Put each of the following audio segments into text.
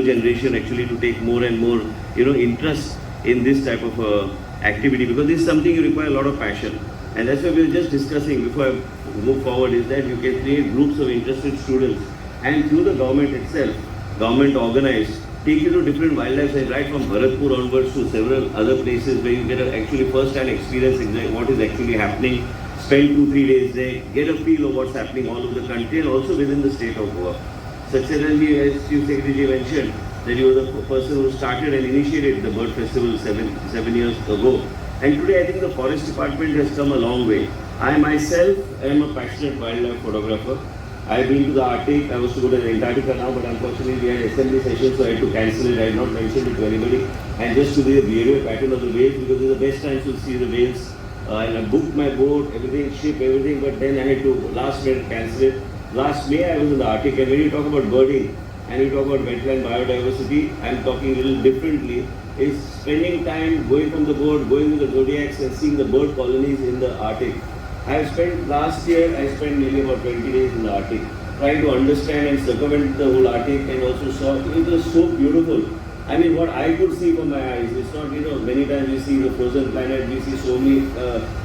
generation actually to take more and more, interest in this type of activity, because this is something you require a lot of passion. And that's why we were just discussing before I move forward, is that you can create groups of interested students, and through the government itself, government organized, take you to different wildlife sites, right from Bharatpur onwards to several other places where you get actually first-hand experience what is actually happening, spend 2-3 days there, get a feel of what's happening all over the country and also within the state of Goa. Successively, as Chief Secretary mentioned, that you were the person who started and initiated the Bird Festival seven years ago. And today I think the Forest Department has come a long way. I myself am a passionate wildlife photographer. I've been to the Arctic. I was to go to Antarctica now, but unfortunately we had assembly sessions, so I had to cancel it. I had not mentioned it to anybody. And just to see the behavior pattern of the whales, because it's the best time to see the whales. And I booked my boat, everything, ship, everything, but then I had to last minute cancel it. Last May I was in the Arctic, and when you talk about birding and you talk about wetland biodiversity, I'm talking a little differently. Is spending time going from the boat, going with the zodiacs and seeing the bird colonies in the Arctic. Last year I spent nearly about 20 days in the Arctic, trying to understand and circumvent the whole Arctic, and also saw it was so beautiful. I mean, what I could see from my eyes, it's not, many times we see the frozen planet, we see so many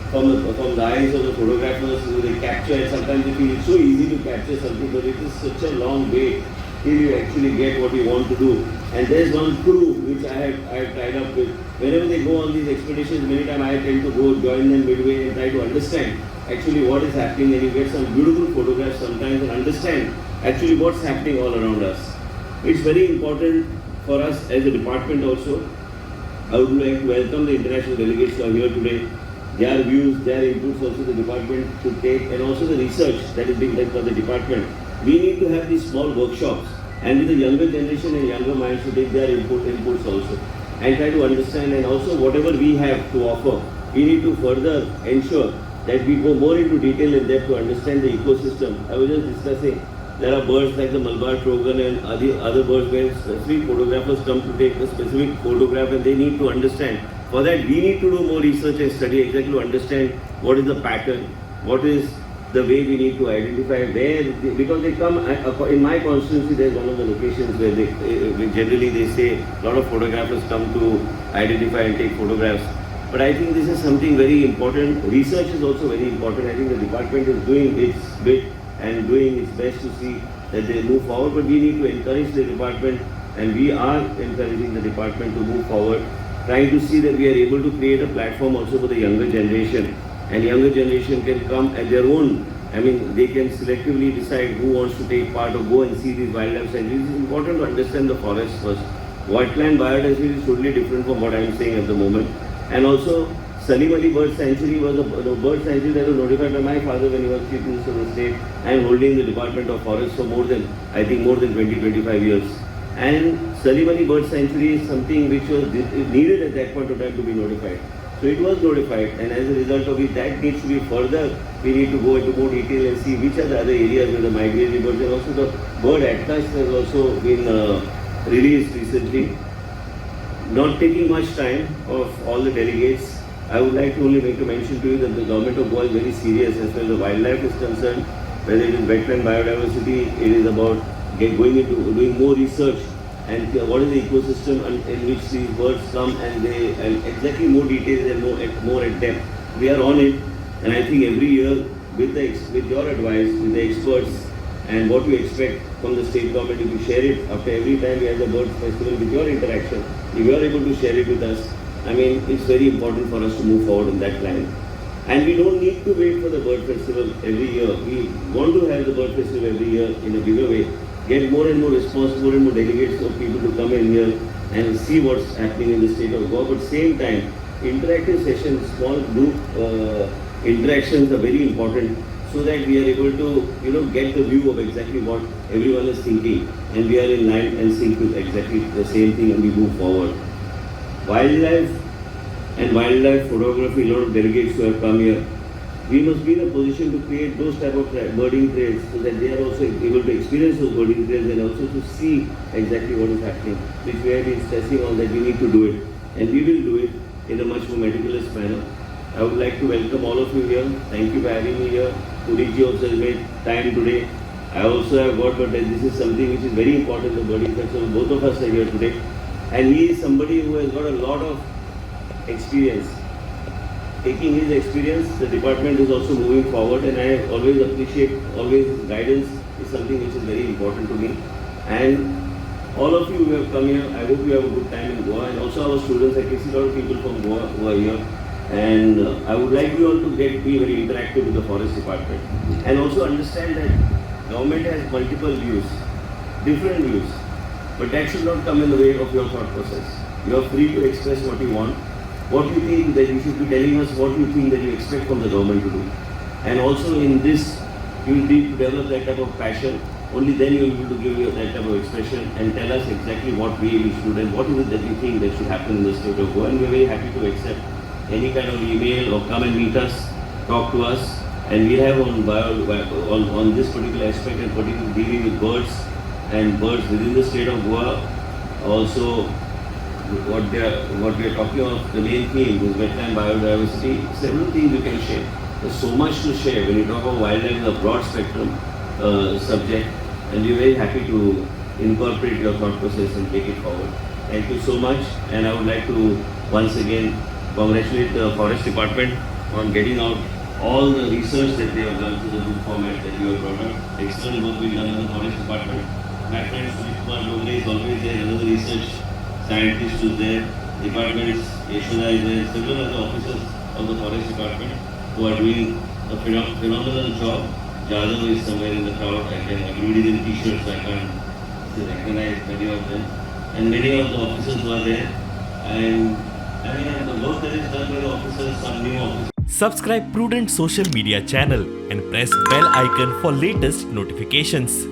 from the eyes of the photographers who they capture, and sometimes it feels so easy to capture something, but it is such a long way till you actually get what you want to do. And there's one crew which I have tied up with. Whenever they go on these expeditions, many times I tend to go join them midway and try to understand actually what is happening, and you get some beautiful photographs sometimes and understand actually what's happening all around us. It's very important for us as a department also. I would like to welcome the international delegates who are here today. Their views, their inputs also the department should take, and also the research that is being done for the department. We need to have these small workshops, and with the younger generation and younger minds to take their inputs also, and try to understand, and also whatever we have to offer, we need to further ensure that we go more into detail in depth to understand the ecosystem. I was just discussing, there are birds like the Malabar trogon and other birds where specific photographers come to take a specific photograph, and they need to understand. For that, we need to do more research and study exactly to understand what is the pattern, what is the way we need to identify where, because they come, in my constituency there's one of the locations where generally they say a lot of photographers come to identify and take photographs. But I think this is something very important. Research is also very important. I think the department is doing its bit and doing its best to see that they move forward, but we need to encourage the department, and we are encouraging the department to move forward, trying to see that we are able to create a platform also for the younger generation. And younger generation can come at their own. I mean, they can selectively decide who wants to take part or go and see these wildlife sanctuaries. It is important to understand the forest first. Wetland biodiversity is totally different from what I am saying at the moment. And also, Salim Ali Bird Sanctuary was a bird sanctuary that was notified by my father when he was Chief Minister of the state. I am holding the Department of Forests for more than 20-25 years. And Salim Ali Bird Sanctuary is something which was needed at that point of time to be notified. So it was notified, and as a result of it, that needs to be further. We need to go into more detail and see which are the other areas where the migratory birds, and also the bird atlas has also been released recently. Not taking much time of all the delegates, I would like to only make a mention to you that the government of Goa is very serious as far as the wildlife is concerned. Whether it is wetland biodiversity, it is about going into doing more research and what is the ecosystem in which these birds come, and exactly more details and more at depth. We are on it, and I think every year with your advice, with the experts, and what we expect from the state government, if you share it after every time we have the bird festival with your interaction, if you are able to share it with us, I mean, it's very important for us to move forward in that line. And we don't need to wait for the bird festival every year. We want to have the bird festival every year in a bigger way. Get more and more response, more and more delegates of people to come in here and see what's happening in the state of Goa. But same time, interactive sessions, small group interactions are very important, so that we are able to get the view of exactly what everyone is thinking, and we are in line and sync with exactly the same thing, and we move forward. Wildlife and wildlife photography, a lot of delegates who have come here, we must be in a position to create those type of birding trails, so that they are also able to experience those birding trails and also to see exactly what is happening, which we have been stressing on, that we need to do it, and we will do it in a much more meticulous manner. I would like to welcome all of you here. Thank you for having me here. Puriji also has made time today. I also have got, but this is something which is very important, the body culture. Both of us are here today. And he is somebody who has got a lot of experience. Taking his experience, the department is also moving forward, and I always appreciate, always his guidance is something which is very important to me. And all of you who have come here, I hope you have a good time in Goa, and also our students. I can see a lot of people from Goa who are here. And I would like you all to be very interactive with the forest department. And also understand that government has multiple views, different views. But that should not come in the way of your thought process. You are free to express what you want, what you think that you should be telling us, what you think that you expect from the government to do. And also in this, you will need to develop that type of passion. Only then you will be able to give you that type of expression and tell us exactly what way we should and what is it that you think that should happen in the state of Goa. And we are very happy to accept any kind of email or come and meet us, talk to us. And we have on this particular aspect and particularly dealing with birds and birds within the state of Goa. Also, what we are talking of, the main theme is wetland biodiversity. Several things you can share. There's so much to share when you talk about wildlife. Is a broad spectrum subject, and we're very happy to incorporate your thought process and take it forward. Thank you so much, and I would like to once again congratulate the Forest Department on getting out all the research that they have done through the book format that you have brought up. Excellent work being done in the Forest Department. My friend Sujit Dogre is always there, another research scientist is there, departments, Yashoda is there, several other officers of the Forest Department who are doing a phenomenal job. Jadhav is somewhere in the crowd. Everybody is in t-shirts, so I can't recognize many of them. And many of the officers who are there. And I mean, the work that is done by the officers, some new officers. Subscribe Prudent social media channel and press bell icon for latest notifications.